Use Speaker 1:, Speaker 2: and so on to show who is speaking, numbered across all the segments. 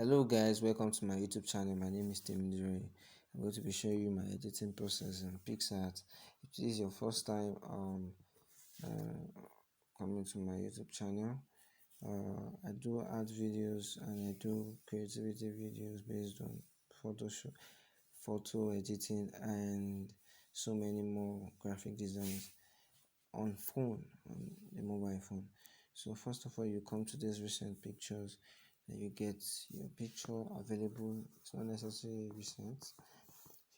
Speaker 1: Hello guys, welcome to my YouTube channel. My name is Tim. I'm going to be showing you my editing process in Pics. If this is your first time uh, coming to my YouTube channel, I do art videos and I do creativity videos based on Photoshop, photo editing, and so many more graphic designs on the mobile phone. So first of all, you come to these recent pictures, and you get your picture available. It's not necessarily recent.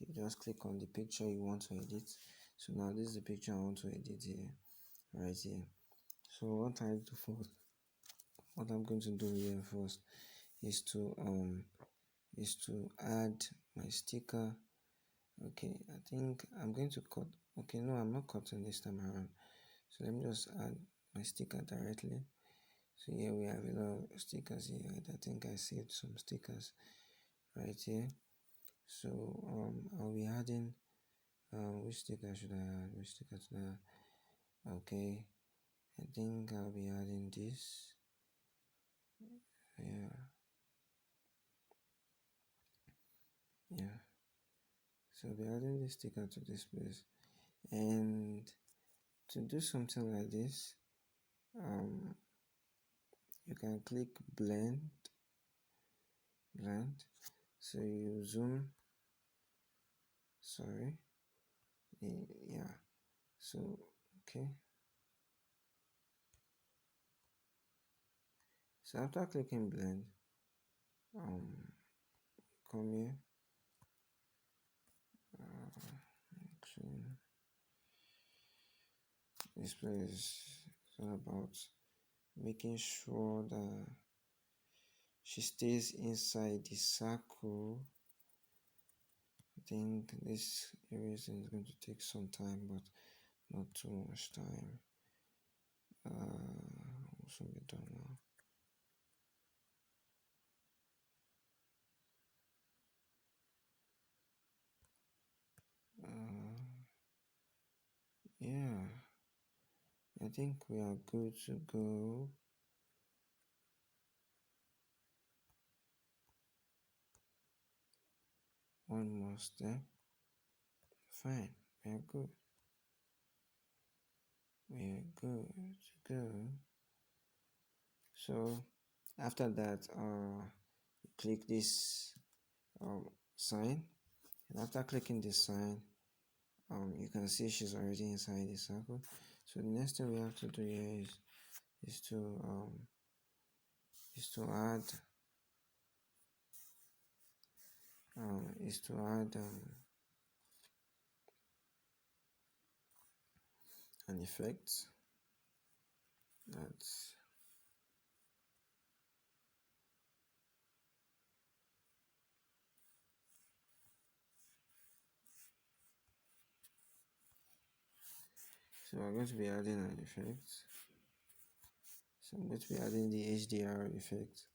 Speaker 1: You just click on the picture you want to edit. So now this is the picture I want to edit here, right here. So what I'm going to do here first is to add my sticker. Okay, I think I'm going to cut. Okay, no, I'm not cutting this time around. So let me just add my sticker directly. So here we have a lot of stickers here. I think I saved some stickers right here. So I'll be adding which sticker should I add? Which sticker should I add? Okay, I think I'll be adding this. Yeah. So I'll be adding this sticker to this place. And to do something like this, you can click blend. So you zoom. Sorry. Yeah. So okay. So after clicking blend, come here. Actually, this place is all about making sure that she stays inside the circle. I think this erasing is going to take some time, but not too much time. Also be done now. Yeah, I think we are good to go. One more step. Fine, we are good. We are good to go. So after that, click this sign, and after clicking this sign, you can see she's already inside the circle. So the next thing we have to do here is to add an effect. That's so we're going to be adding an effect. So I'm going to be adding the HDR effect,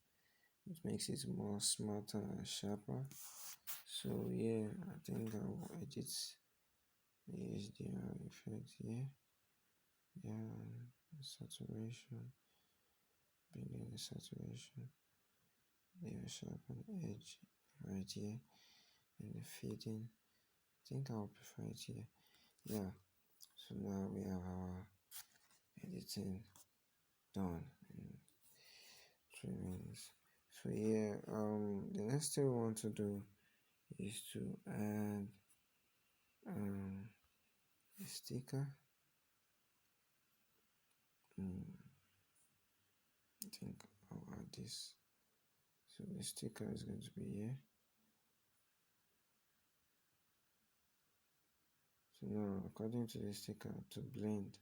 Speaker 1: which makes it more smarter and sharper. So yeah, I think I'll edit the HDR effect here. Yeah, saturation, bring in the saturation, leave a sharpen edge right here, and the fading. I think I'll prefer it here. Yeah. So now we have our editing done in 3 minutes. So yeah, the next thing we want to do is to add a sticker. I think I'll add this. So the sticker is going to be here. So now, according to the sticker, to blend.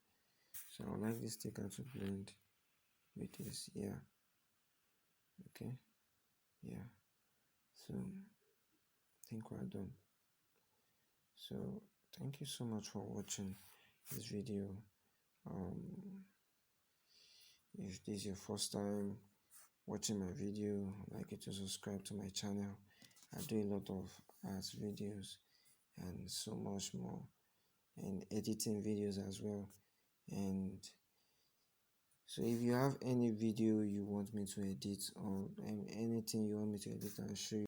Speaker 1: So I would like this sticker to blend with this. Yeah. Okay. Yeah. So I think we're done. So thank you so much for watching this video. If this is your first time watching my video, I'd like you to subscribe to my channel. I do a lot of art videos and so much more, and editing videos as well. And So if you have any video you want me to edit, or anything you want me to edit and show you